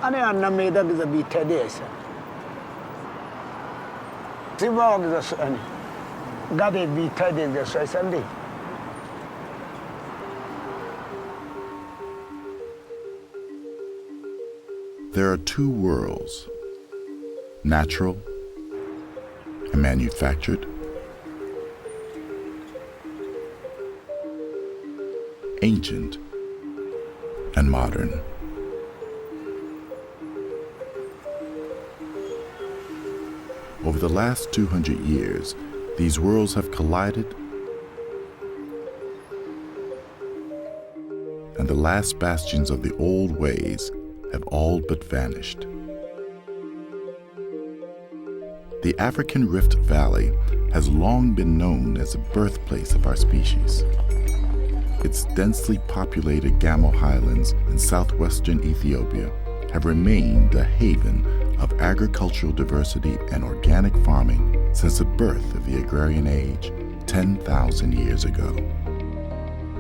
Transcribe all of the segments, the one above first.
أنا نميدا إذا بيتديس سيبوغ إذا سأني قادي بيتديس إذا سأسندي. There are two worlds, natural and manufactured, ancient and modern. Over the last 200 years, these worlds have collided, and the last bastions of the old ways have all but vanished. The African Rift Valley has long been known as the birthplace of our species. Its densely populated Gamo highlands in southwestern Ethiopia have remained a haven of agricultural diversity and organic farming since the birth of the agrarian age 10,000 years ago.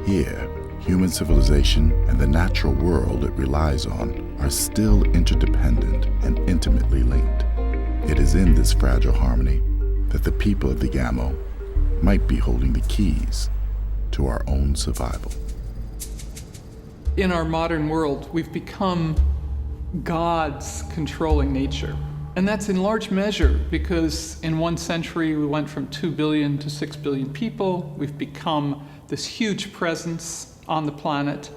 Here, human civilization and the natural world it relies on are still interdependent and intimately linked. It is in this fragile harmony that the people of the Gamo might be holding the keys to our own survival. In our modern world, we've become gods controlling nature. And that's in large measure because in 1 century we went from 2 billion to 6 billion people. We've become this huge presence on the planet.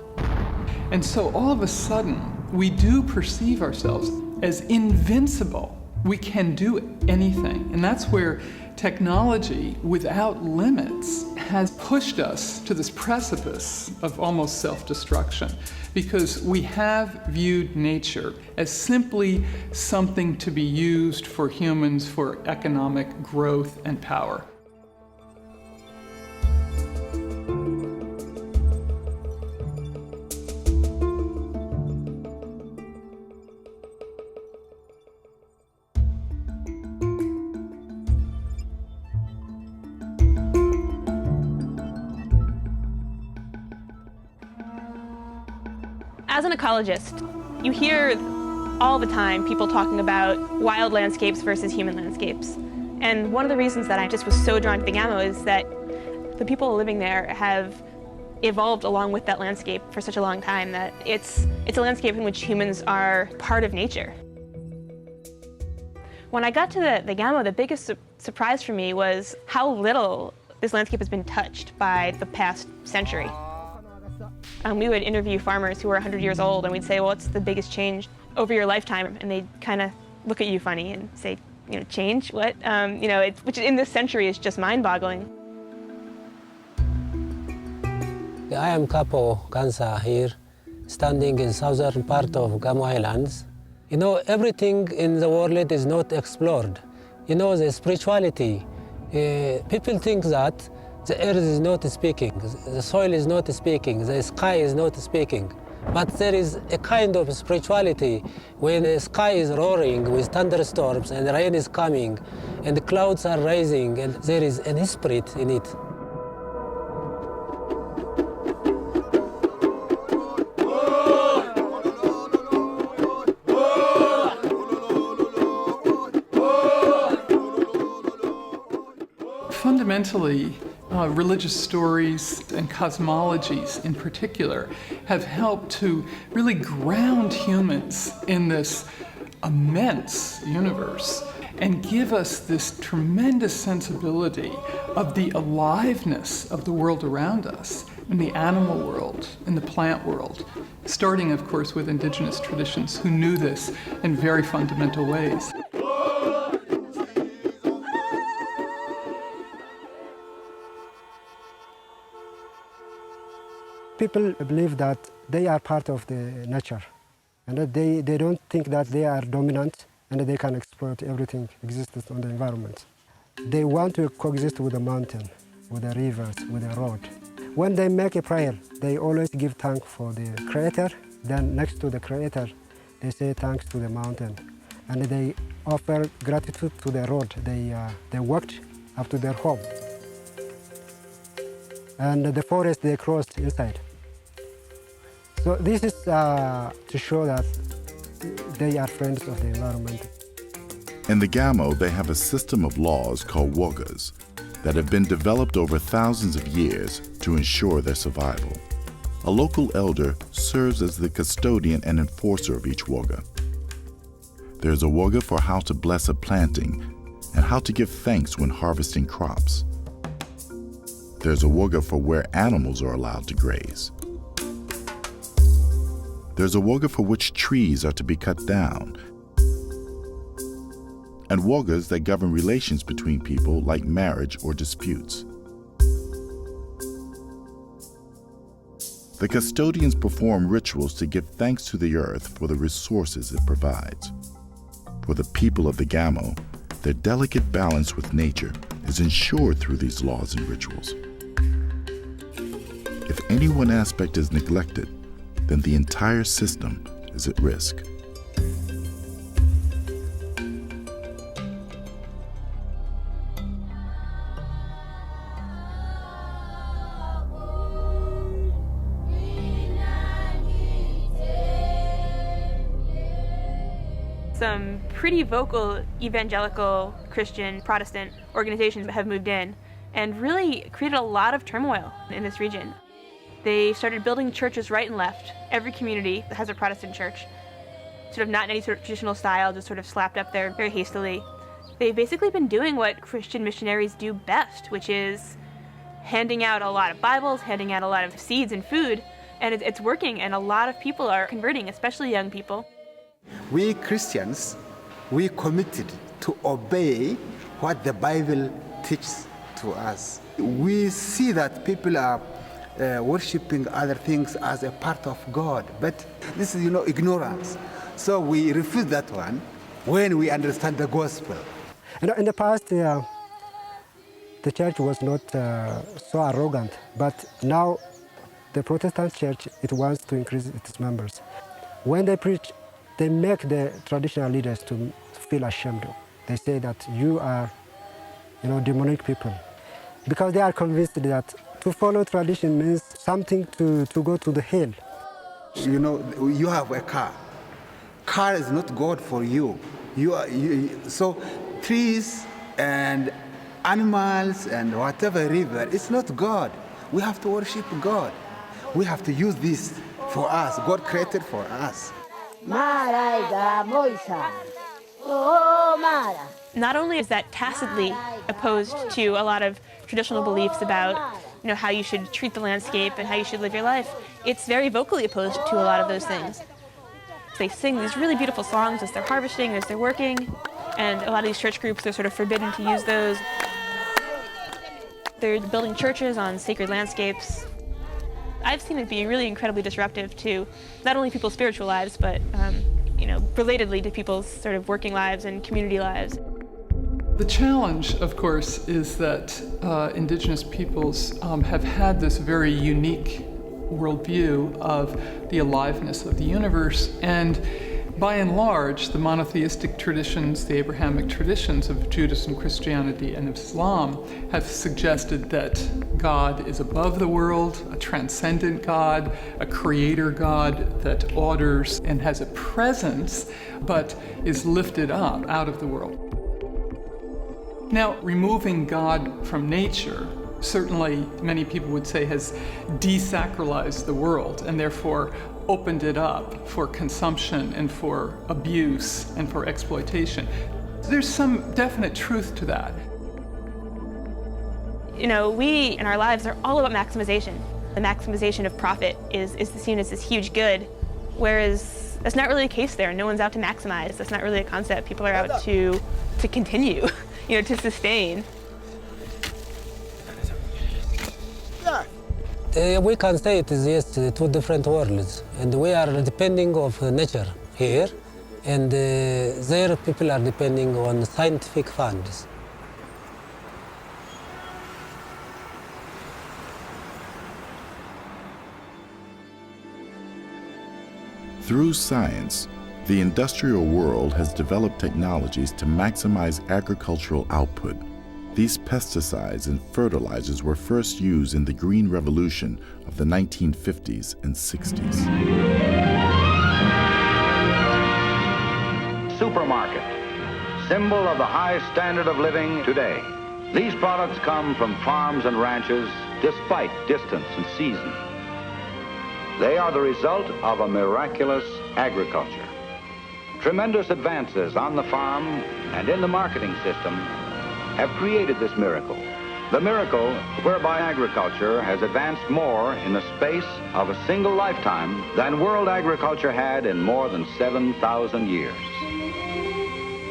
And so all of a sudden, we do perceive ourselves as invincible. We can do anything. And that's where technology without limits has pushed us to this precipice of almost self-destruction because we have viewed nature as simply something to be used for humans for economic growth and power. As an ecologist, you hear all the time people talking about wild landscapes versus human landscapes. And one of the reasons that I just was so drawn to the Gamo is that the people living there have evolved along with that landscape for such a long time that it's a landscape in which humans are part of nature. When I got to the Gamo, the biggest surprise for me was how little this landscape has been touched by the past century. We would interview farmers who were 100 years old and we'd say, well, what's the biggest change over your lifetime? And they'd kind of look at you funny and say, change? What? Which in this century is just mind-boggling. I am Capo Kansa here, standing in southern part of Gamo Highlands. Everything in the world is not explored. The spirituality, people think that the earth is not speaking, the soil is not speaking, the sky is not speaking. But there is a kind of spirituality when the sky is roaring with thunderstorms and the rain is coming and the clouds are rising and there is an spirit in it. Fundamentally, religious stories and cosmologies in particular have helped to really ground humans in this immense universe and give us this tremendous sensibility of the aliveness of the world around us, in the animal world, in the plant world, starting, of course, with indigenous traditions who knew this in very fundamental ways. People believe that they are part of the nature and that they don't think that they are dominant and that they can exploit everything exists on the environment. They want to coexist with the mountain, with the rivers, with the road. When they make a prayer, they always give thanks for the Creator. Then next to the Creator, they say thanks to the mountain. And they offer gratitude to the road they walked up to their home. And the forest they crossed inside. So this is to show that they are friends of the environment. In the Gamo, they have a system of laws called wogas that have been developed over thousands of years to ensure their survival. A local elder serves as the custodian and enforcer of each woga. There's a woga for how to bless a planting and how to give thanks when harvesting crops. There's a woga for where animals are allowed to graze. There's a woga for which trees are to be cut down, and wogas that govern relations between people like marriage or disputes. The custodians perform rituals to give thanks to the earth for the resources it provides. For the people of the Gamo, their delicate balance with nature is ensured through these laws and rituals. If any one aspect is neglected, then the entire system is at risk. Some pretty vocal evangelical Christian Protestant organizations have moved in and really created a lot of turmoil in this region. They started building churches right and left. Every community that has a Protestant church, sort of not in any sort of traditional style, just sort of slapped up there very hastily. They've basically been doing what Christian missionaries do best, which is handing out a lot of Bibles, handing out a lot of seeds and food, and it's working, and a lot of people are converting, especially young people. We Christians, we committed to obey what the Bible teaches to us. We see that people are worshiping other things as a part of God, but this is, ignorance. So we refuse that one when we understand the gospel. In the past, the church was not so arrogant, but now the Protestant church, it wants to increase its members. When they preach, they make the traditional leaders to feel ashamed. They say that you are, demonic people, because they are convinced that to follow tradition means something to go to the hell. You have a car. Car is not God for you. So trees and animals and whatever river, it's not God. We have to worship God. We have to use this for us. God created for us. Not only is that tacitly opposed to a lot of traditional beliefs about how you should treat the landscape and how you should live your life, it's very vocally opposed to a lot of those things. They sing these really beautiful songs as they're harvesting, as they're working, and a lot of these church groups are sort of forbidden to use those. They're building churches on sacred landscapes. I've seen it be really incredibly disruptive to not only people's spiritual lives, but relatedly to people's sort of working lives and community lives. The challenge, of course, is that indigenous peoples have had this very unique worldview of the aliveness of the universe, and by and large, the monotheistic traditions, the Abrahamic traditions of Judaism, Christianity, and Islam have suggested that God is above the world, a transcendent God, a creator God that orders and has a presence, but is lifted up out of the world. Now, removing God from nature certainly, many people would say, has desacralized the world and therefore opened it up for consumption and for abuse and for exploitation. There's some definite truth to that. We in our lives are all about maximization. The maximization of profit is seen as this huge good, whereas that's not really the case there. No one's out to maximize. That's not really a concept. People are out to continue, to sustain. We can say it is, yes, two different worlds, and we are depending on nature here, and there people are depending on scientific funds. Through science, the industrial world has developed technologies to maximize agricultural output. These pesticides and fertilizers were first used in the Green Revolution of the 1950s and 60s. symbol of the high standard of living today. These products come from farms and ranches despite distance and season. They are the result of a miraculous agriculture. Tremendous advances on the farm and in the marketing system have created this miracle. The miracle whereby agriculture has advanced more in the space of a single lifetime than world agriculture had in more than 7,000 years.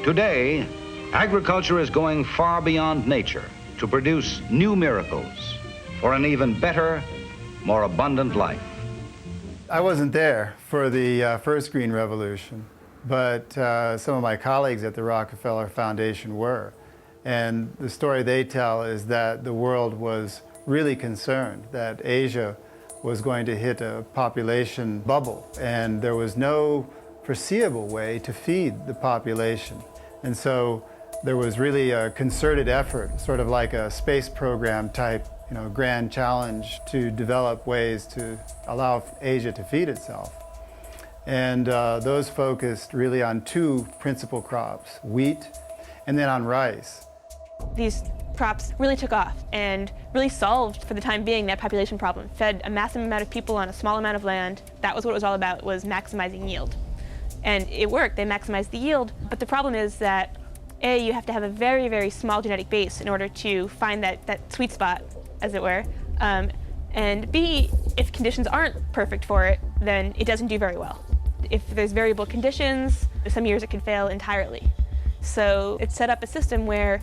Today, agriculture is going far beyond nature to produce new miracles for an even better, more abundant life. I wasn't there for the first Green Revolution, but some of my colleagues at the Rockefeller Foundation were. And the story they tell is that the world was really concerned that Asia was going to hit a population bubble, and there was no foreseeable way to feed the population. And so there was really a concerted effort, sort of like a space program type, grand challenge to develop ways to allow Asia to feed itself. And those focused really on two principal crops, wheat and then on rice. These crops really took off and really solved, for the time being, that population problem. Fed a massive amount of people on a small amount of land. That was what it was all about, was maximizing yield. And it worked, they maximized the yield, but the problem is that A, you have to have a very, very small genetic base in order to find that sweet spot, as it were. And B, if conditions aren't perfect for it, then it doesn't do very well. If there's variable conditions, some years it can fail entirely. So it set up a system where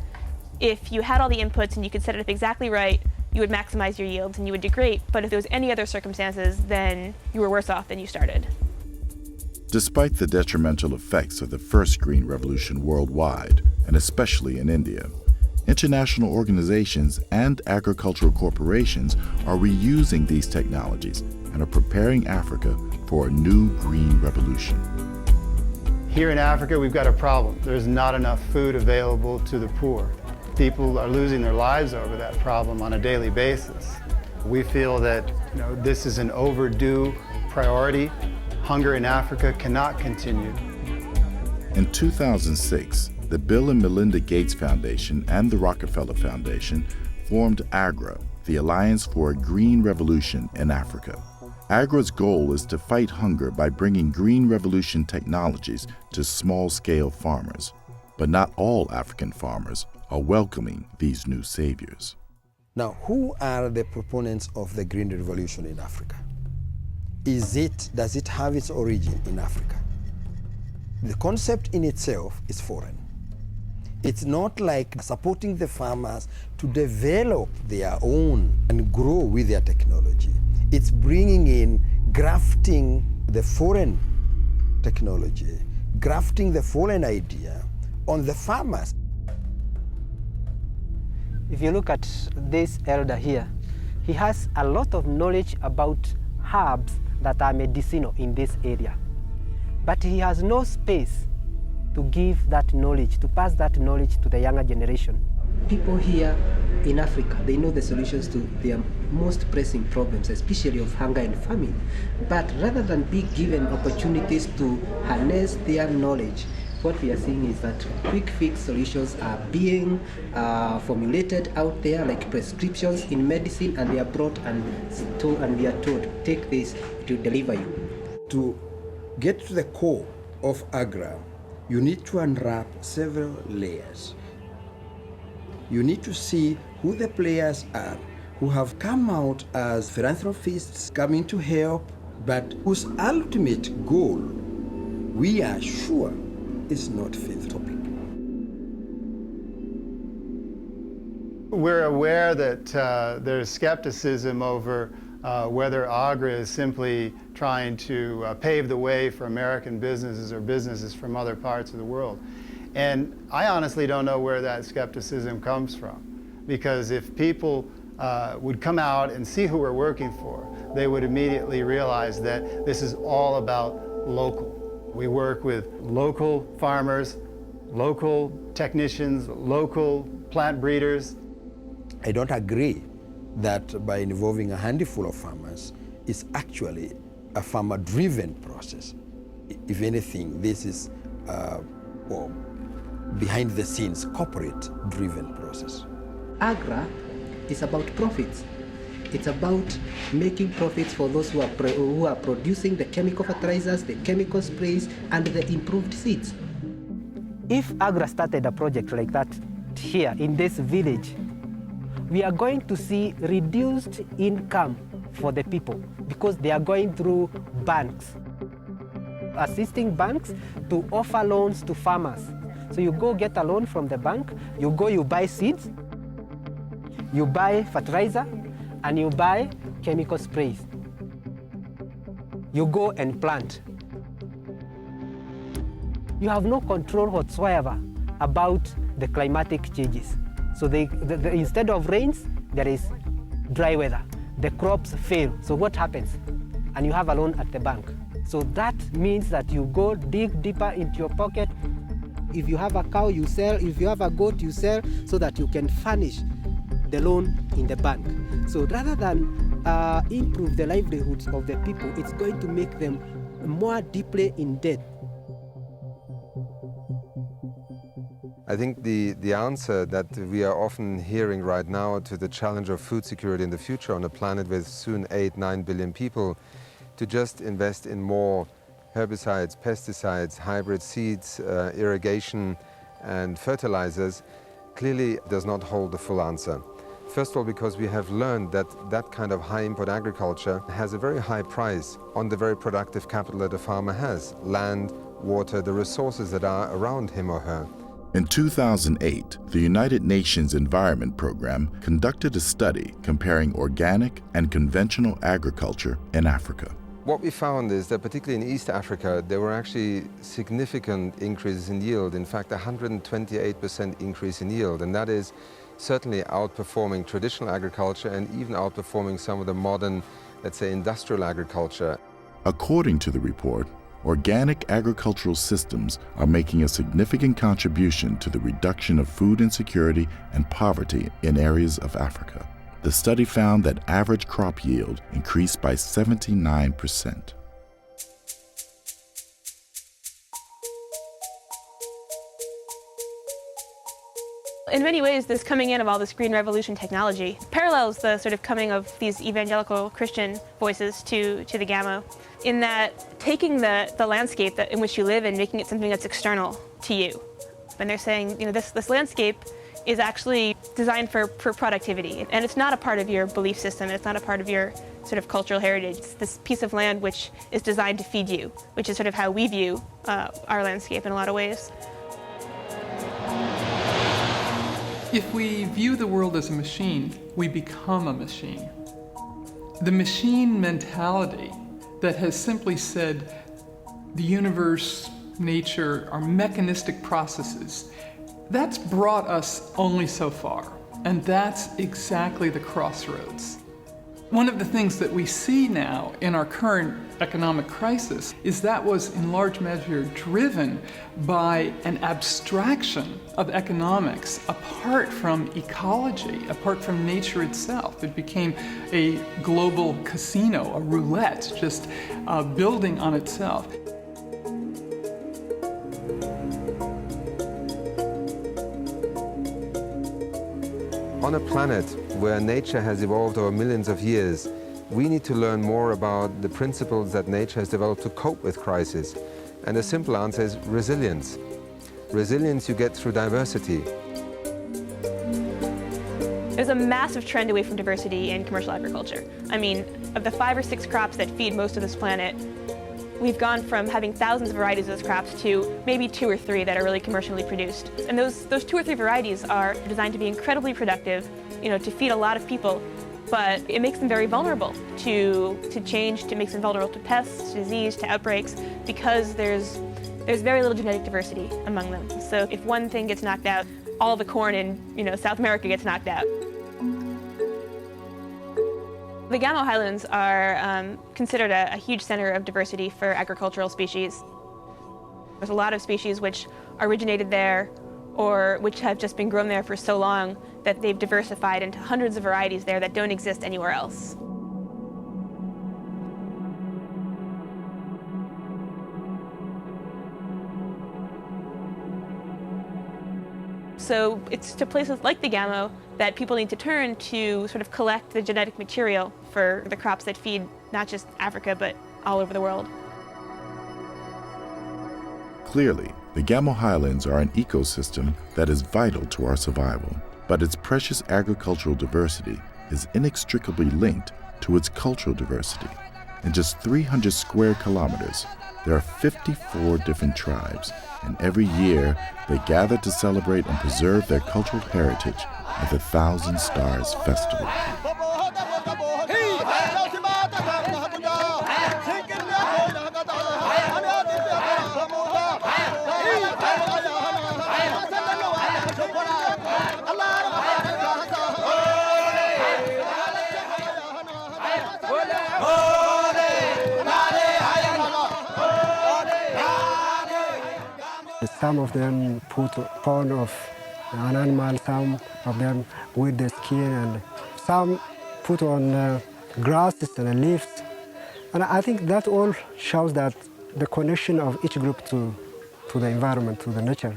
if you had all the inputs and you could set it up exactly right, you would maximize your yields and you would do great. But if there was any other circumstances, then you were worse off than you started. Despite the detrimental effects of the first Green Revolution worldwide, and especially in India, international organizations and agricultural corporations are reusing these technologies and are preparing Africa for a new green revolution. Here in Africa, we've got a problem. There's not enough food available to the poor. People are losing their lives over that problem on a daily basis. We feel that this is an overdue priority. Hunger in Africa cannot continue. In 2006, the Bill and Melinda Gates Foundation and the Rockefeller Foundation formed AGRA, the Alliance for a Green Revolution in Africa. AGRA's goal is to fight hunger by bringing Green Revolution technologies to small-scale farmers. But not all African farmers are welcoming these new saviors. Now, who are the proponents of the Green Revolution in Africa? Does it have its origin in Africa? The concept in itself is foreign. It's not like supporting the farmers to develop their own and grow with their technology. It's bringing in, grafting the foreign technology, grafting the foreign idea on the farmers. If you look at this elder here, he has a lot of knowledge about herbs that are medicinal in this area. But he has no space to give that knowledge, to pass that knowledge to the younger generation. People here in Africa, they know the solutions to their most pressing problems, especially of hunger and famine. But rather than be given opportunities to harness their knowledge, what we are seeing is that quick fix solutions are being formulated out there, like prescriptions in medicine, and they are brought and we are told, take this to deliver you. To get to the core of AGRA, you need to unwrap several layers. You need to see who the players are, who have come out as philanthropists coming to help, but whose ultimate goal, we are sure, is not philanthropic. We're aware that there's skepticism over whether AGRA is simply trying to pave the way for American businesses or businesses from other parts of the world. And I honestly don't know where that skepticism comes from, because if people would come out and see who we're working for, they would immediately realize that this is all about local. We work with local farmers, local technicians, local plant breeders. I don't agree that by involving a handful of farmers is actually a farmer-driven process. If anything, this is behind the scenes, corporate-driven process. Agra is about profits. It's about making profits for those who are producing the chemical fertilizers, the chemical sprays, and the improved seeds. If Agra started a project like that here in this village, we are going to see reduced income for the people because they are going through banks, assisting banks to offer loans to farmers. So you go get a loan from the bank, you buy seeds, you buy fertilizer, and you buy chemical sprays. You go and plant. You have no control whatsoever about the climatic changes. So instead of rains, there is dry weather. The crops fail. So what happens? And you have a loan at the bank. So that means that you go dig deeper into your pocket. If you have a cow, you sell. If you have a goat, you sell so that you can furnish the loan in the bank. So rather than improve the livelihoods of the people, it's going to make them more deeply in debt. I think the answer that we are often hearing right now to the challenge of food security in the future on a planet with soon 8-9 billion people, to just invest in more herbicides, pesticides, hybrid seeds, irrigation and fertilizers, clearly does not hold the full answer. First of all, because we have learned that that kind of high input agriculture has a very high price on the very productive capital that a farmer has: land, water, the resources that are around him or her. In 2008, the United Nations Environment Program conducted a study comparing organic and conventional agriculture in Africa. What we found is that particularly in East Africa, there were actually significant increases in yield. In fact, 128% increase in yield, and that is certainly outperforming traditional agriculture and even outperforming some of the modern, let's say, industrial agriculture. According to the report, organic agricultural systems are making a significant contribution to the reduction of food insecurity and poverty in areas of Africa. The study found that average crop yield increased by 79%. In many ways, this coming in of all this Green Revolution technology parallels the sort of coming of these evangelical Christian voices to the Gamo, in that taking the landscape in which you live and making it something that's external to you. And they're saying, this landscape is actually designed for productivity, and it's not a part of your belief system, it's not a part of your sort of cultural heritage. It's this piece of land which is designed to feed you, which is sort of how we view our landscape in a lot of ways. If we view the world as a machine, we become a machine. The machine mentality that has simply said the universe, nature, are mechanistic processes, that's brought us only so far, and that's exactly the crossroads. One of the things that we see now in our current economic crisis is that was in large measure driven by an abstraction of economics apart from ecology, apart from nature itself. It became a global casino, a roulette, just building on itself. On a planet where nature has evolved over millions of years, we need to learn more about the principles that nature has developed to cope with crisis. And the simple answer is resilience. Resilience you get through diversity. There's a massive trend away from diversity in commercial agriculture. I mean, of the 5 or 6 crops that feed most of this planet, we've gone from having thousands of varieties of those crops to maybe 2 or 3 that are really commercially produced. And those 2 or 3 varieties are designed to be incredibly productive, to feed a lot of people, but it makes them very vulnerable to change, it makes them vulnerable to pests, to disease, to outbreaks, because there's very little genetic diversity among them. So if one thing gets knocked out, all the corn in South America gets knocked out. The Gamo Highlands are considered a huge center of diversity for agricultural species. There's a lot of species which originated there or which have just been grown there for so long that they've diversified into hundreds of varieties there that don't exist anywhere else. so it's to places like the Gamo that people need to turn to sort of collect the genetic material for the crops that feed not just Africa, but all over the world. Clearly, the Gamo Highlands are an ecosystem that is vital to our survival, but its precious agricultural diversity is inextricably linked to its cultural diversity. In just 300 square kilometers, there are 54 different tribes, and every year they gather to celebrate and preserve their cultural heritage at the Thousand Stars Festival. Some of them put pawn of an animal, some of them with the skin, and some put on grasses and leaves. And I think that all shows that the connection of each group to the environment, to the nature.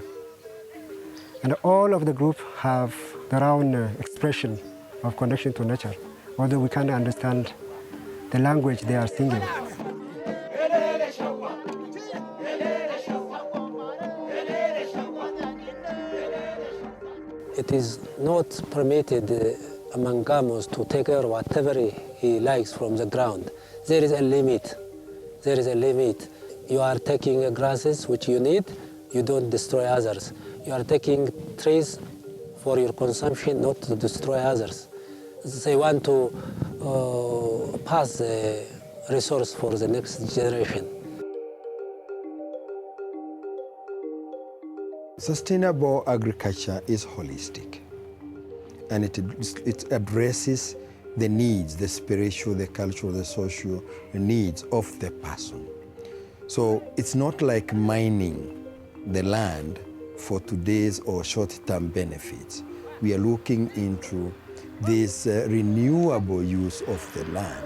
And all of the group have their own expression of connection to nature, although we can't understand the language they are singing. It is not permitted among Gamos to take care of whatever he likes from the ground. There is a limit. There is a limit. You are taking grasses which you need, you don't destroy others. You are taking trees for your consumption, not to destroy others. They want to pass the resource for the next generation. Sustainable agriculture is holistic, and it addresses the needs, the spiritual, the cultural, the social needs of the person. So it's not like mining the land for today's or short-term benefits. We are looking into this renewable use of the land.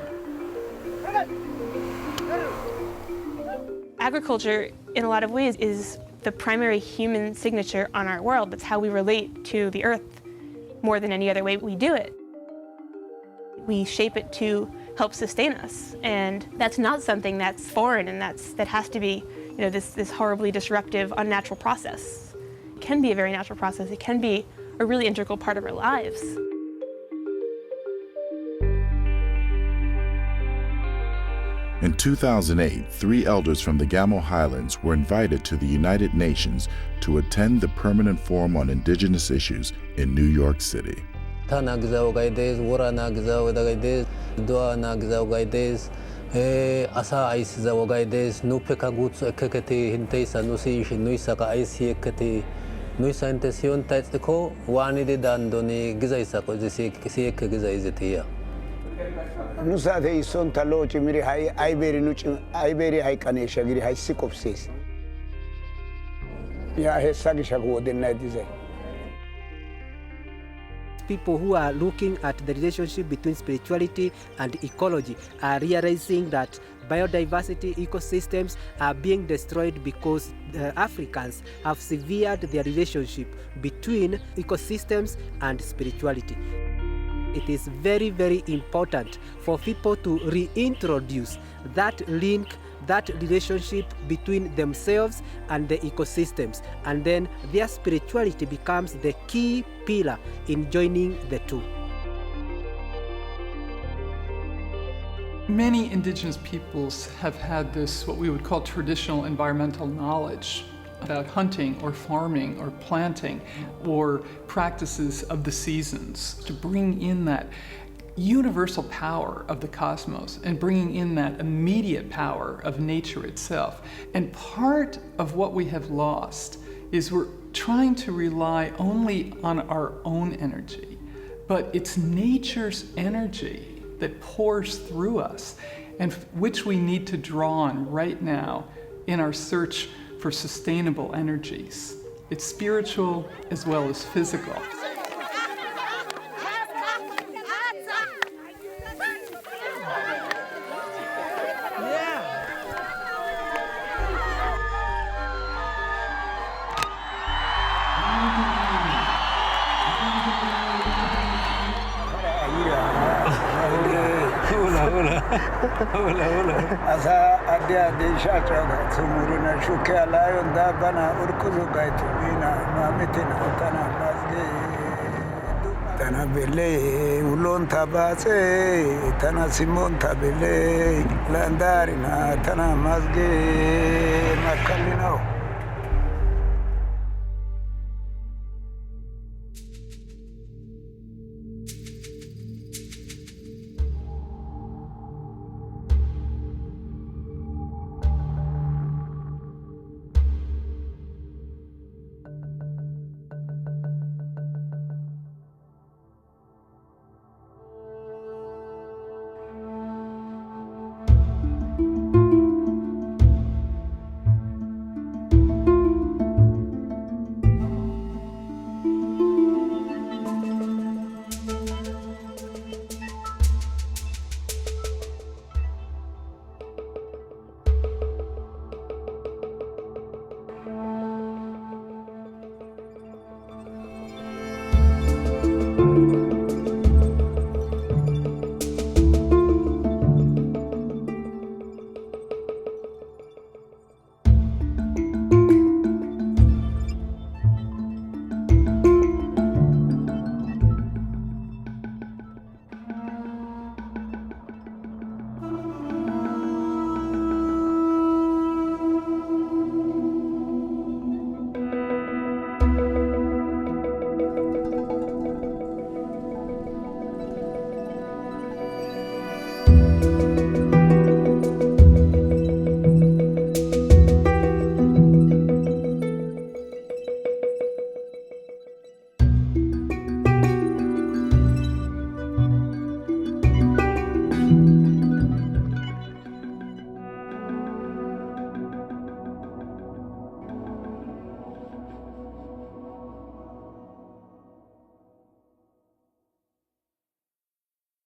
Agriculture, in a lot of ways, is the primary human signature on our world. That's how we relate to the earth more than any other way we do it. We shape it to help sustain us, and that's not something that's foreign and that has to be, this horribly disruptive, unnatural process. It can be a very natural process. It can be a really integral part of our lives. In 2008, 3 elders from the Gamo Highlands were invited to the United Nations to attend the Permanent Forum on Indigenous Issues in New York City. Nusate ison talo chimiri hai aiberi nuchim aiberi hai kanesha giri hai sikopsis. Ya he sagisha ko denna dize. People who are looking at the relationship between spirituality and ecology are realizing that biodiversity ecosystems are being destroyed because Africans have severed their relationship between ecosystems and spirituality. It is very, very important for people to reintroduce that link, that relationship between themselves and the ecosystems, and then their spirituality becomes the key pillar in joining the two. Many indigenous peoples have had this, what we would call traditional environmental knowledge about hunting or farming or planting or practices of the seasons, to bring in that universal power of the cosmos and bringing in that immediate power of nature itself. And part of what we have lost is we're trying to rely only on our own energy, but it's nature's energy that pours through us and which we need to draw on right now in our search for sustainable energies. It's spiritual as well as physical. Asa adi shachaga sumurina shukia layon dabana urkuzu gaitu ina mamitina tana mazge tana bele ulon tabase tana simon tabele landarina tana mazge makalino